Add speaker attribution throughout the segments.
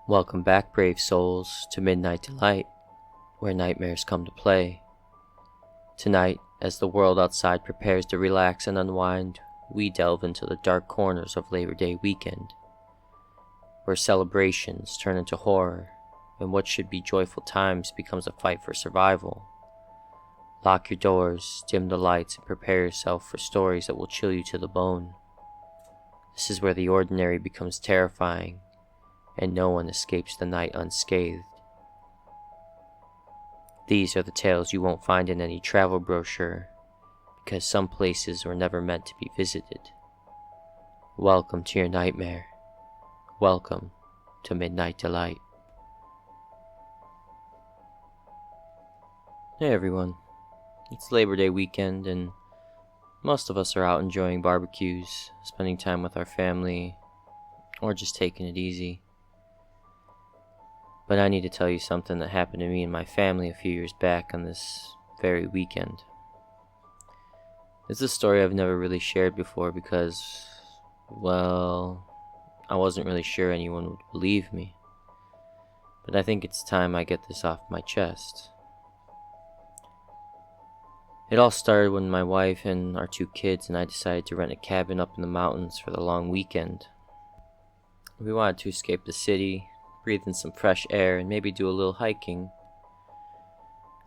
Speaker 1: Welcome back, brave souls, to Midnight Delight, where nightmares come to play. Tonight, as the world outside prepares to relax and unwind, we delve into the dark corners of Labor Day weekend, where celebrations turn into horror, and what should be joyful times becomes a fight for survival. Lock your doors, dim the lights, and prepare yourself for stories that will chill you to the bone. This is where the ordinary becomes terrifying, and no one escapes the night unscathed. These are the tales you won't find in any travel brochure, because some places were never meant to be visited. Welcome to your nightmare. Welcome to Midnight Delight. Hey everyone, it's Labor Day weekend and most of us are out enjoying barbecues, spending time with our family, or just taking it easy. But I need to tell you something that happened to me and my family a few years back on this very weekend. It's a story I've never really shared before because, well, I wasn't really sure anyone would believe me. But I think it's time I get this off my chest. It all started when my wife and our 2 kids and I decided to rent a cabin up in the mountains for the long weekend. We wanted to escape the city, breathe in some fresh air, and maybe do a little hiking.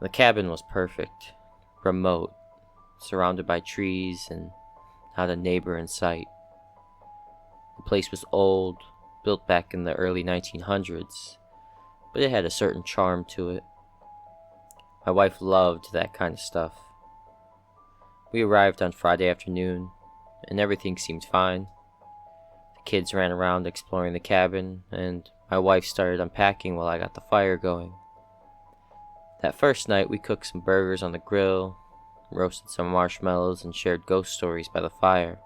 Speaker 1: The cabin was perfect, remote, surrounded by trees and not a neighbor in sight. The place was old, built back in the early 1900s, but it had a certain charm to it. My wife loved that kind of stuff. We arrived on Friday afternoon, and everything seemed fine. The kids ran around exploring the cabin, and my wife started unpacking while I got the fire going. That first night, we cooked some burgers on the grill, roasted some marshmallows, and shared ghost stories by the fire.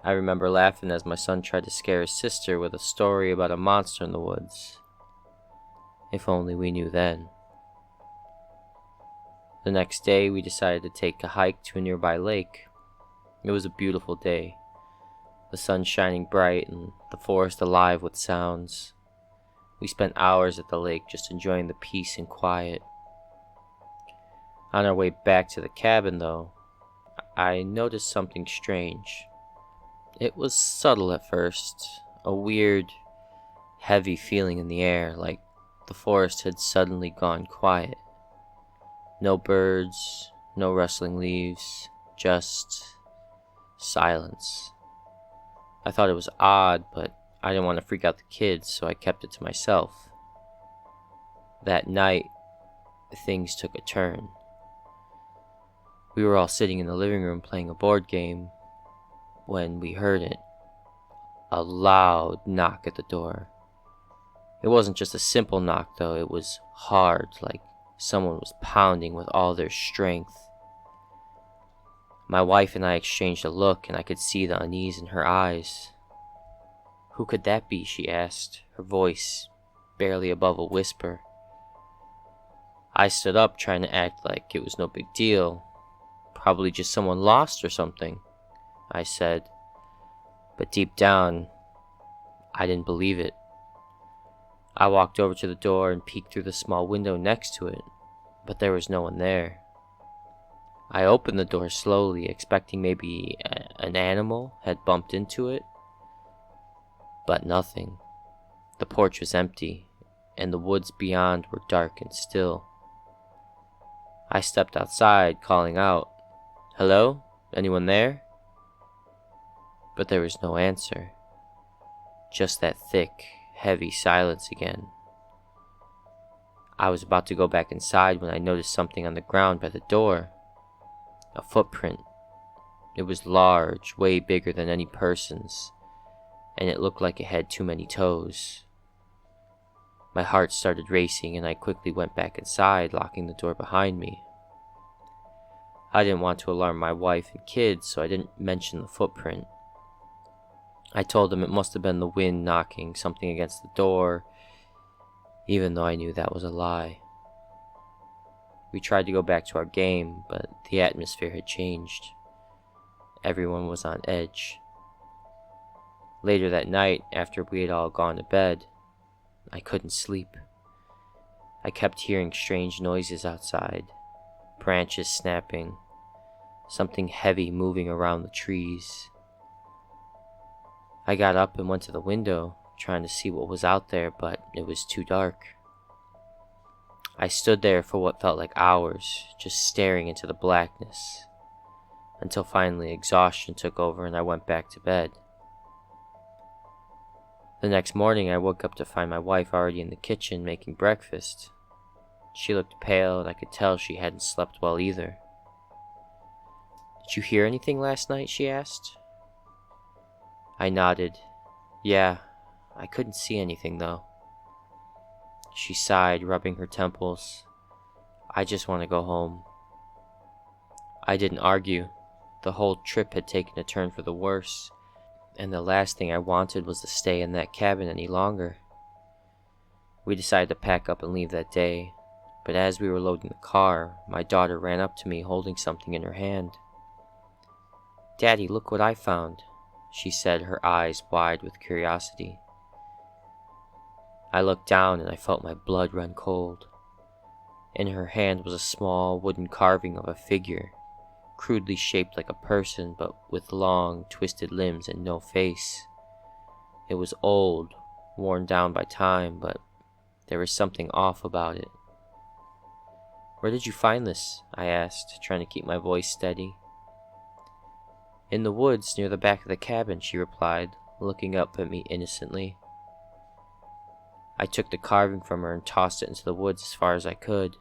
Speaker 1: I remember laughing as my son tried to scare his sister with a story about a monster in the woods. If only we knew then. The next day, we decided to take a hike to a nearby lake. It was a beautiful day, the sun shining bright and the forest alive with sounds. We spent hours at the lake just enjoying the peace and quiet. On our way back to the cabin, though, I noticed something strange. It was subtle at first, a weird, heavy feeling in the air, like the forest had suddenly gone quiet. No birds, no rustling leaves, just silence. I thought it was odd, but I didn't want to freak out the kids, so I kept it to myself. That night, things took a turn. We were all sitting in the living room playing a board game when we heard it. A loud knock at the door. It wasn't just a simple knock, though. It was hard, like someone was pounding with all their strength. My wife and I exchanged a look, and I could see the unease in her eyes. "Who could that be?" she asked, her voice barely above a whisper. I stood up, trying to act like it was no big deal. "Probably just someone lost or something," I said. But deep down, I didn't believe it. I walked over to the door and peeked through the small window next to it, but there was no one there. I opened the door slowly, expecting maybe an animal had bumped into it, but nothing. The porch was empty, and the woods beyond were dark and still. I stepped outside, calling out, "Hello? Anyone there?" But there was no answer. Just that thick, heavy silence again. I was about to go back inside when I noticed something on the ground by the door. A footprint. It was large, way bigger than any person's, and it looked like it had too many toes. My heart started racing, and I quickly went back inside, locking the door behind me. I didn't want to alarm my wife and kids, so I didn't mention the footprint. I told them it must have been the wind knocking something against the door, even though I knew that was a lie. We tried to go back to our game, but the atmosphere had changed. Everyone was on edge. Later that night, after we had all gone to bed, I couldn't sleep. I kept hearing strange noises outside, branches snapping, something heavy moving around the trees. I got up and went to the window, trying to see what was out there, but it was too dark. I stood there for what felt like hours, just staring into the blackness, until finally exhaustion took over and I went back to bed. The next morning I woke up to find my wife already in the kitchen making breakfast. She looked pale and I could tell she hadn't slept well either. "Did you hear anything last night?" she asked. I nodded. "Yeah, I couldn't see anything though." She sighed, rubbing her temples. "I just want to go home." I didn't argue. The whole trip had taken a turn for the worse, and the last thing I wanted was to stay in that cabin any longer. We decided to pack up and leave that day, but as we were loading the car, my daughter ran up to me holding something in her hand. "Daddy, look what I found," she said, her eyes wide with curiosity. I looked down and I felt my blood run cold. In her hand was a small wooden carving of a figure, crudely shaped like a person but with long, twisted limbs and no face. It was old, worn down by time, but there was something off about it. "Where did you find this?" I asked, trying to keep my voice steady. "In the woods near the back of the cabin," she replied, looking up at me innocently. I took the carving from her and tossed it into the woods as far as I could.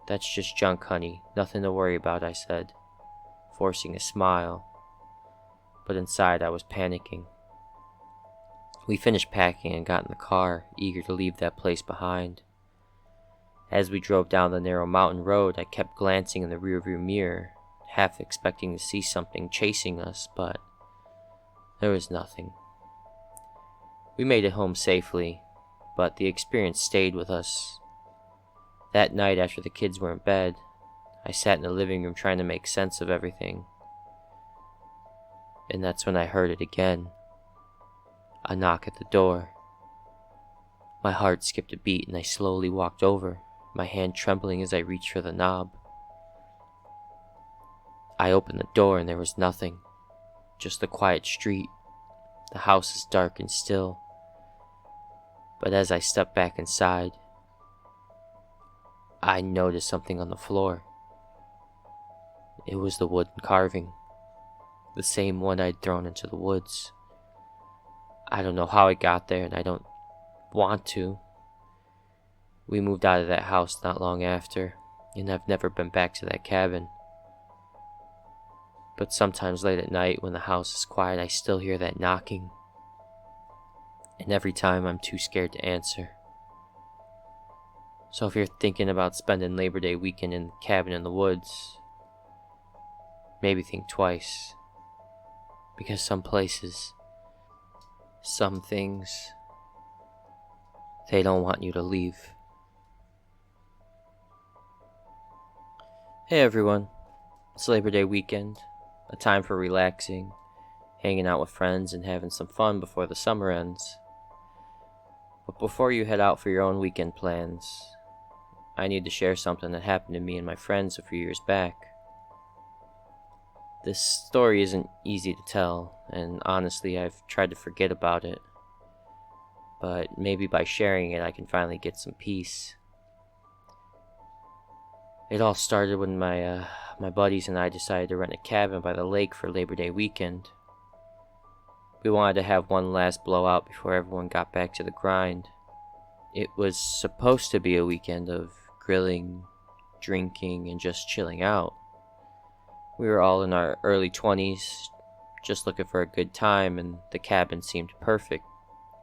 Speaker 1: "That's just junk, honey. Nothing to worry about," I said, forcing a smile. But inside I was panicking. We finished packing and got in the car, eager to leave that place behind. As we drove down the narrow mountain road, I kept glancing in the rearview mirror, half expecting to see something chasing us, but there was nothing. We made it home safely, but the experience stayed with us. That night, after the kids were in bed, I sat in the living room trying to make sense of everything. And that's when I heard it again. A knock at the door. My heart skipped a beat and I slowly walked over, my hand trembling as I reached for the knob. I opened the door and there was nothing, just a quiet street. The house is dark and still. But as I stepped back inside, I noticed something on the floor. It was the wooden carving, the same one I'd thrown into the woods. I don't know how it got there, and I don't want to. We moved out of that house not long after, and I've never been back to that cabin. But sometimes late at night when the house is quiet, I still hear that knocking. And every time I'm too scared to answer. So if you're thinking about spending Labor Day weekend in the cabin in the woods, maybe think twice. Because some places, some things, they don't want you to leave. Hey everyone, it's Labor Day weekend, a time for relaxing, hanging out with friends and having some fun before the summer ends. But before you head out for your own weekend plans, I need to share something that happened to me and my friends a few years back. This story isn't easy to tell, and honestly I've tried to forget about it. But maybe by sharing it I can finally get some peace. It all started when my buddies and I decided to rent a cabin by the lake for Labor Day weekend. We wanted to have one last blowout before everyone got back to the grind. It was supposed to be a weekend of grilling, drinking, and just chilling out. We were all in our early 20s, just looking for a good time, and the cabin seemed perfect,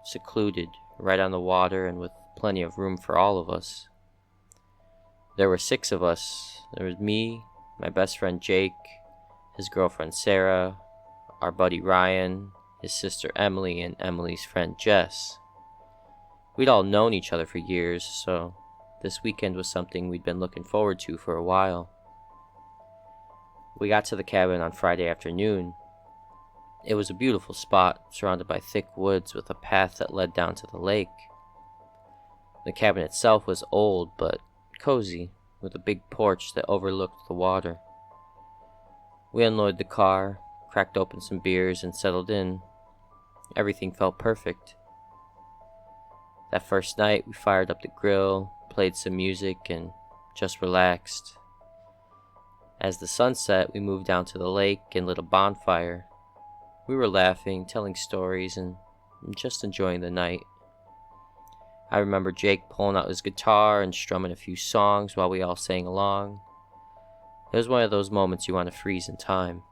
Speaker 1: secluded, right on the water, and with plenty of room for all of us. There were 6 of us. There was me, my best friend Jake, his girlfriend Sarah, our buddy Ryan, his sister Emily, and Emily's friend Jess. We'd all known each other for years, so this weekend was something we'd been looking forward to for a while. We got to the cabin on Friday afternoon. It was a beautiful spot, surrounded by thick woods with a path that led down to the lake. The cabin itself was old but cozy, with a big porch that overlooked the water. We unloaded the car, cracked open some beers, and settled in. Everything felt perfect. That first night, we fired up the grill, played some music, and just relaxed. As the sun set, we moved down to the lake and lit a bonfire. We were laughing, telling stories, and just enjoying the night. I remember Jake pulling out his guitar and strumming a few songs while we all sang along. It was one of those moments you want to freeze in time.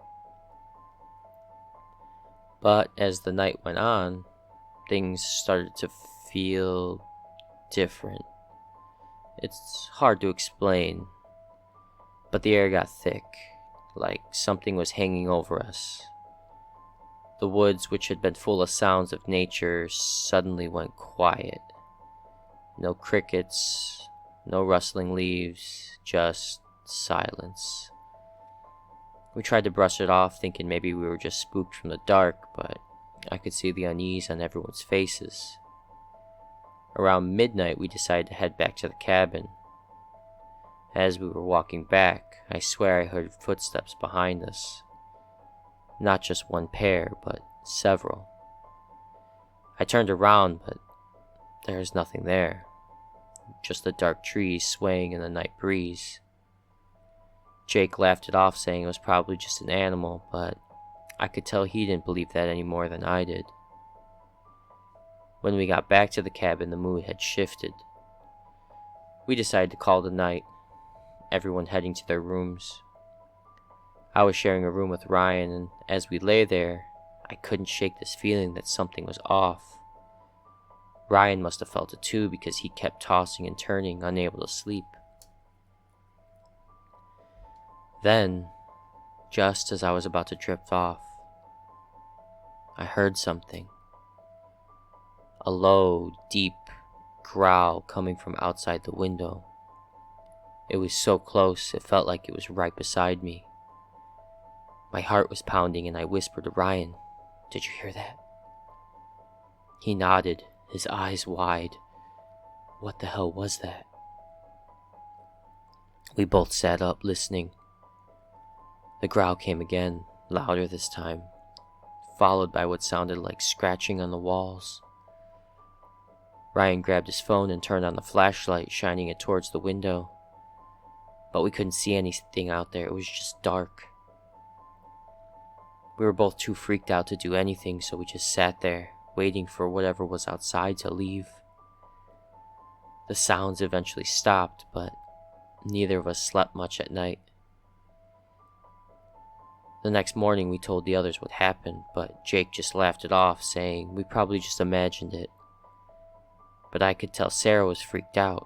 Speaker 1: But as the night went on, things started to feel different. It's hard to explain, but the air got thick, like something was hanging over us. The woods, which had been full of sounds of nature, suddenly went quiet. No crickets, no rustling leaves, just silence. We tried to brush it off, thinking maybe we were just spooked from the dark, but I could see the unease on everyone's faces. Around midnight, we decided to head back to the cabin. As we were walking back, I swear I heard footsteps behind us. Not just one pair, but several. I turned around, but there was nothing there. Just the dark trees swaying in the night breeze. Jake laughed it off, saying it was probably just an animal, but I could tell he didn't believe that any more than I did. When we got back to the cabin, the mood had shifted. We decided to call it a night, everyone heading to their rooms. I was sharing a room with Ryan, and as we lay there, I couldn't shake this feeling that something was off. Ryan must have felt it too, because he kept tossing and turning, unable to sleep. Then, just as I was about to drift off, I heard something. A low, deep growl coming from outside the window. It was so close, it felt like it was right beside me. My heart was pounding, and I whispered to Ryan, "Did you hear that?" He nodded, his eyes wide. What the hell was that? We both sat up, listening. The growl came again, louder this time, followed by what sounded like scratching on the walls. Ryan grabbed his phone and turned on the flashlight, shining it towards the window. But we couldn't see anything out there, it was just dark. We were both too freaked out to do anything, so we just sat there, waiting for whatever was outside to leave. The sounds eventually stopped, but neither of us slept much at night. The next morning we told the others what happened, but Jake just laughed it off, saying we probably just imagined it. But I could tell Sarah was freaked out.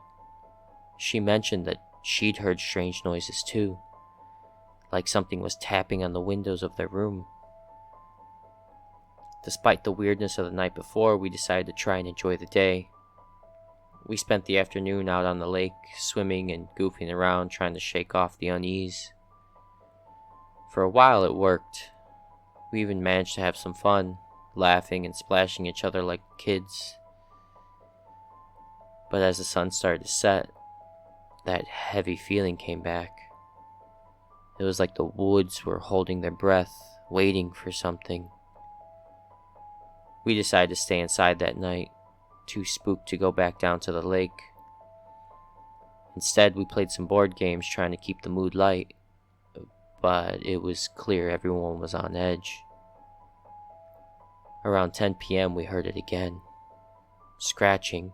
Speaker 1: She mentioned that she'd heard strange noises too, like something was tapping on the windows of their room. Despite the weirdness of the night before, we decided to try and enjoy the day. We spent the afternoon out on the lake, swimming and goofing around, trying to shake off the unease. For a while it worked. We even managed to have some fun, laughing and splashing each other like kids. But as the sun started to set, that heavy feeling came back. It was like the woods were holding their breath, waiting for something. We decided to stay inside that night, too spooked to go back down to the lake. Instead, we played some board games trying to keep the mood light, but it was clear everyone was on edge. Around 10 p.m. we heard it again, scratching,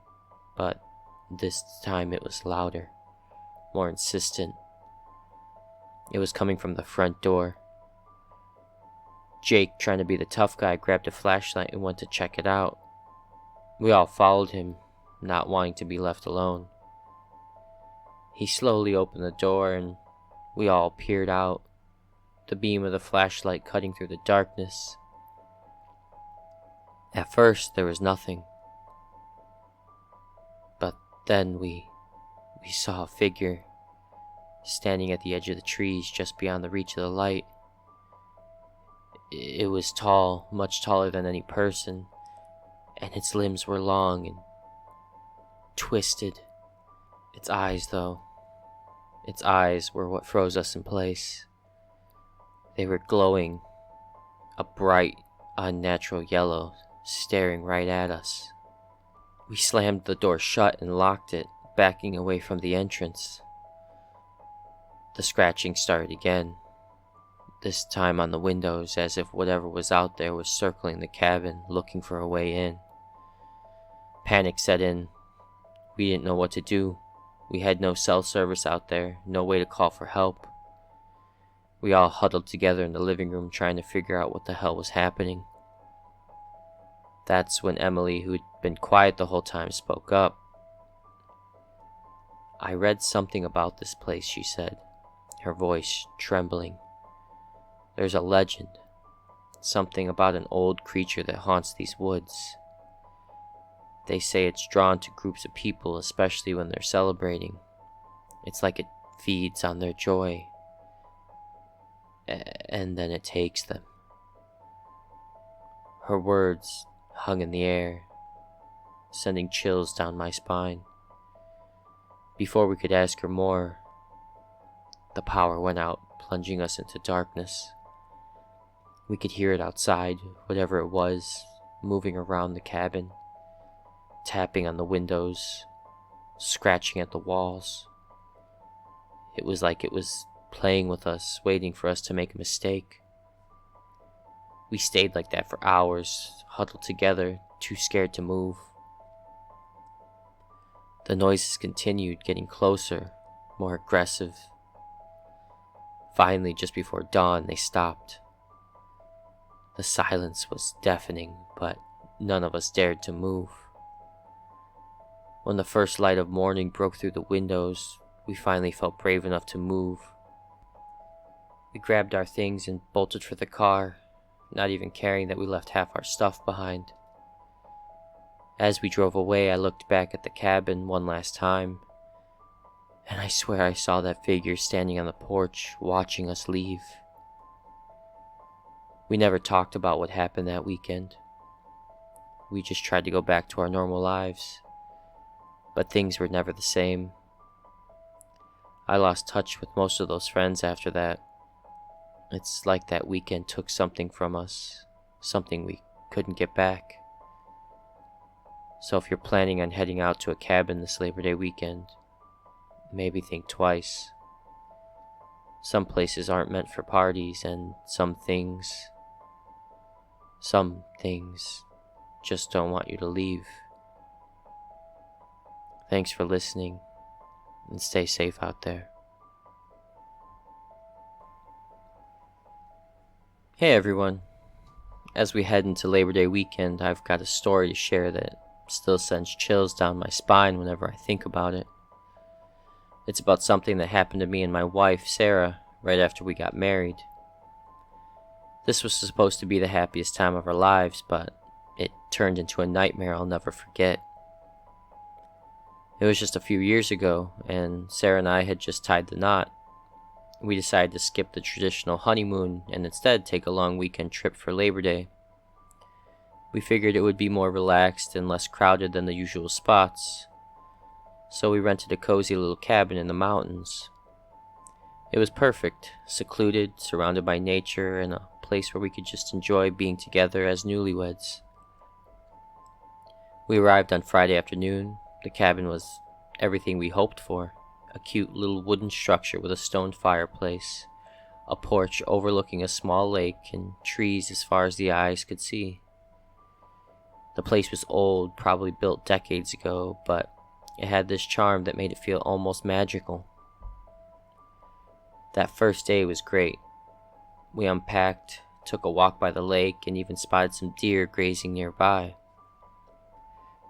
Speaker 1: but this time it was louder, more insistent. It was coming from the front door. Jake, trying to be the tough guy, grabbed a flashlight and went to check it out. We all followed him, not wanting to be left alone. He slowly opened the door and we all peered out, the beam of the flashlight cutting through the darkness. At first, there was nothing. But then we saw a figure standing at the edge of the trees just beyond the reach of the light. It was tall, much taller than any person, and its limbs were long and twisted. Its eyes, though. Its eyes were what froze us in place. They were glowing, a bright, unnatural yellow, staring right at us. We slammed the door shut and locked it, backing away from the entrance. The scratching started again, this time on the windows, as if whatever was out there was circling the cabin, looking for a way in. Panic set in. We didn't know what to do. We had no cell service out there, no way to call for help. We all huddled together in the living room trying to figure out what the hell was happening. That's when Emily, who'd been quiet the whole time, spoke up. "I read something about this place," she said, her voice trembling. "There's a legend, something about an old creature that haunts these woods. They say it's drawn to groups of people, especially when they're celebrating. It's like it feeds on their joy, and then it takes them." Her words hung in the air, sending chills down my spine. Before we could ask her more, the power went out, plunging us into darkness. We could hear it outside, whatever it was, moving around the cabin, tapping on the windows, scratching at the walls. It was like it was playing with us, waiting for us to make a mistake. We stayed like that for hours, huddled together, too scared to move. The noises continued, getting closer, more aggressive. Finally, just before dawn, they stopped. The silence was deafening, but none of us dared to move. When the first light of morning broke through the windows, we finally felt brave enough to move. We grabbed our things and bolted for the car, not even caring that we left half our stuff behind. As we drove away, I looked back at the cabin one last time, and I swear I saw that figure standing on the porch, watching us leave. We never talked about what happened that weekend. We just tried to go back to our normal lives, but things were never the same. I lost touch with most of those friends after that. It's like that weekend took something from us, something we couldn't get back. So if you're planning on heading out to a cabin this Labor Day weekend, maybe think twice. Some places aren't meant for parties, and some things just don't want you to leave. Thanks for listening, and stay safe out there. Hey everyone. As we head into Labor Day weekend, I've got a story to share that still sends chills down my spine whenever I think about it. It's about something that happened to me and my wife, Sarah, right after we got married. This was supposed to be the happiest time of our lives, but it turned into a nightmare I'll never forget. It was just a few years ago, and Sarah and I had just tied the knot. We decided to skip the traditional honeymoon and instead take a long weekend trip for Labor Day. We figured it would be more relaxed and less crowded than the usual spots, so we rented a cozy little cabin in the mountains. It was perfect, secluded, surrounded by nature, and a place where we could just enjoy being together as newlyweds. We arrived on Friday afternoon. The cabin was everything we hoped for. A cute little wooden structure with a stone fireplace, a porch overlooking a small lake, and trees as far as the eyes could see. The place was old, probably built decades ago, but it had this charm that made it feel almost magical. That first day was great. We unpacked, took a walk by the lake, and even spotted some deer grazing nearby.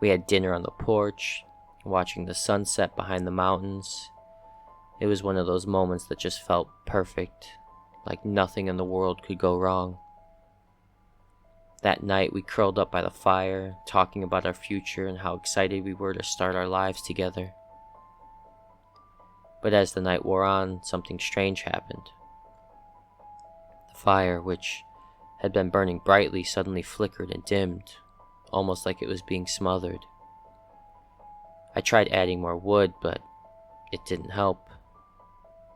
Speaker 1: We had dinner on the porch, watching the sunset behind the mountains. It was one of those moments that just felt perfect, like nothing in the world could go wrong. That night we curled up by the fire, talking about our future and how excited we were to start our lives together. But as the night wore on, something strange happened. The fire, which had been burning brightly, suddenly flickered and dimmed, almost like it was being smothered. I tried adding more wood, but it didn't help.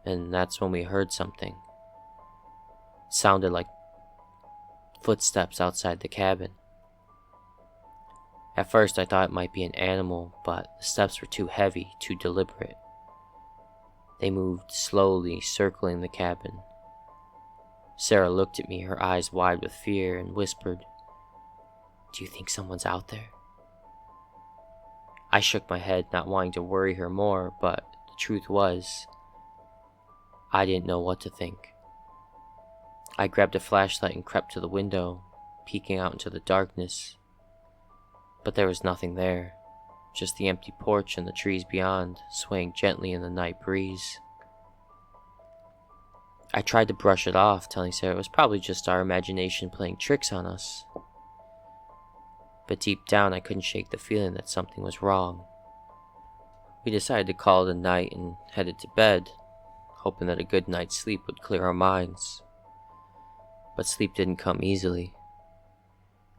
Speaker 1: And that's when we heard something. It sounded like footsteps outside the cabin. At first I thought it might be an animal, but the steps were too heavy, too deliberate. They moved slowly, circling the cabin. Sarah looked at me, her eyes wide with fear, and whispered, "Do you think someone's out there?" I shook my head, not wanting to worry her more, but the truth was, I didn't know what to think. I grabbed a flashlight and crept to the window, peeking out into the darkness. But there was nothing there, just the empty porch and the trees beyond, swaying gently in the night breeze. I tried to brush it off, telling Sarah it was probably just our imagination playing tricks on us. But deep down I couldn't shake the feeling that something was wrong. We decided to call it a night and headed to bed, hoping that a good night's sleep would clear our minds. But sleep didn't come easily.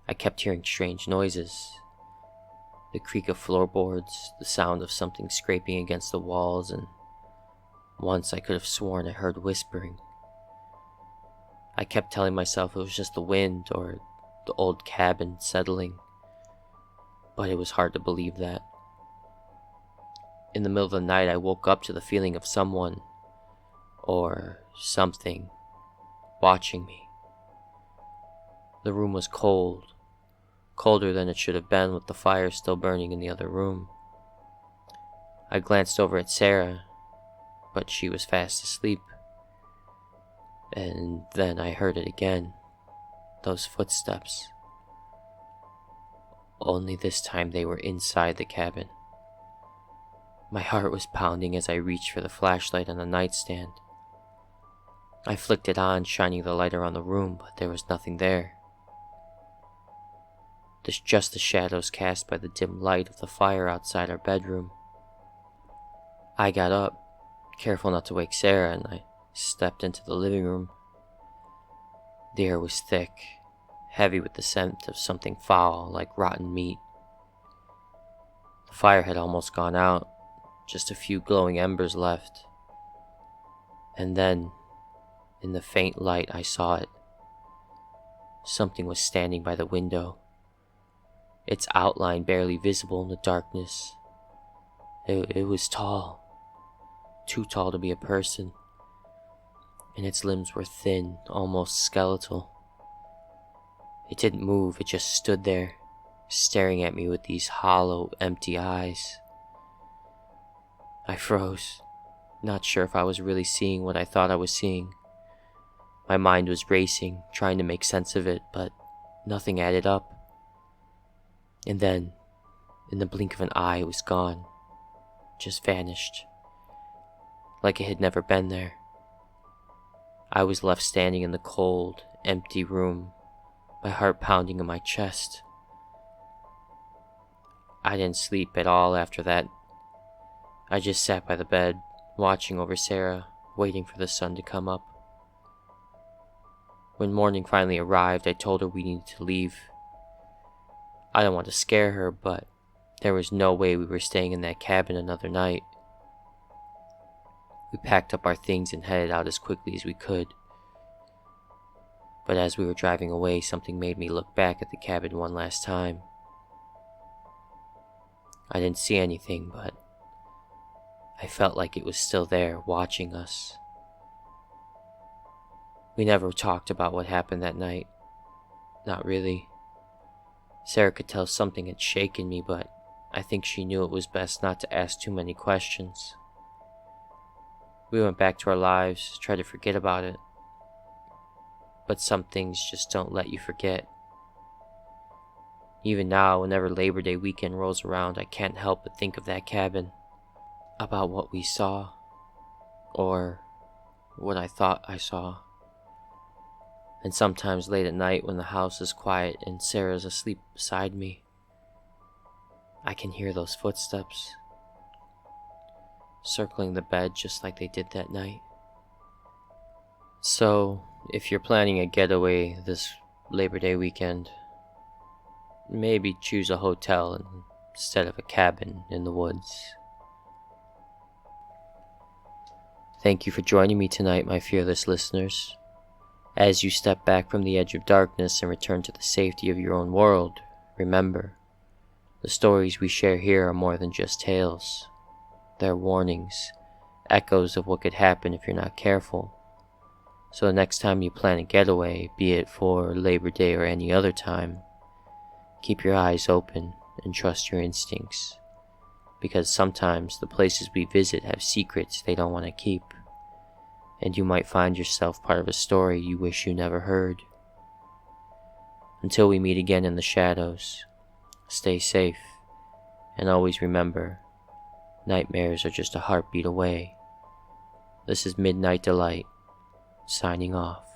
Speaker 1: I kept hearing strange noises. The creak of floorboards, the sound of something scraping against the walls, and once I could have sworn I heard whispering. I kept telling myself it was just the wind or the old cabin settling, but it was hard to believe that. In the middle of the night, I woke up to the feeling of someone, or something, watching me. The room was cold, colder than it should have been with the fire still burning in the other room. I glanced over at Sarah, but she was fast asleep. And then I heard it again, those footsteps. Only this time they were inside the cabin. My heart was pounding as I reached for the flashlight on the nightstand. I flicked it on, shining the light around the room, but there was nothing there. Just the shadows cast by the dim light of the fire outside our bedroom. I got up, careful not to wake Sarah, and I stepped into the living room. The air was thick, heavy with the scent of something foul, like rotten meat. The fire had almost gone out, just a few glowing embers left. And then, in the faint light, I saw it. Something was standing by the window, its outline barely visible in the darkness. It was tall, too tall to be a person, and its limbs were thin, almost skeletal. It didn't move, it just stood there, staring at me with these hollow, empty eyes. I froze, not sure if I was really seeing what I thought I was seeing. My mind was racing, trying to make sense of it, but nothing added up. And then, in the blink of an eye, it was gone, just vanished, like it had never been there. I was left standing in the cold, empty room, my heart pounding in my chest. I didn't sleep at all after that. I just sat by the bed, watching over Sarah, waiting for the sun to come up. When morning finally arrived, I told her we needed to leave. I didn't want to scare her, but there was no way we were staying in that cabin another night. We packed up our things and headed out as quickly as we could. But as we were driving away, something made me look back at the cabin one last time. I didn't see anything, but I felt like it was still there, watching us. We never talked about what happened that night. Not really. Sarah could tell something had shaken me, but I think she knew it was best not to ask too many questions. We went back to our lives, tried to forget about it. But some things just don't let you forget. Even now, whenever Labor Day weekend rolls around, I can't help but think of that cabin, about what we saw, or what I thought I saw. And sometimes late at night when the house is quiet and Sarah's asleep beside me, I can hear those footsteps, circling the bed just like they did that night. So, if you're planning a getaway this Labor Day weekend, maybe choose a hotel and instead of a cabin in the woods. Thank you for joining me tonight, my fearless listeners. As you step back from the edge of darkness and return to the safety of your own world, remember, the stories we share here are more than just tales. They're warnings, echoes of what could happen if you're not careful. So the next time you plan a getaway, be it for Labor Day or any other time, keep your eyes open and trust your instincts. Because sometimes the places we visit have secrets they don't want to keep, and you might find yourself part of a story you wish you never heard. Until we meet again in the shadows, stay safe, and always remember, nightmares are just a heartbeat away. This is Midnight Delight, signing off.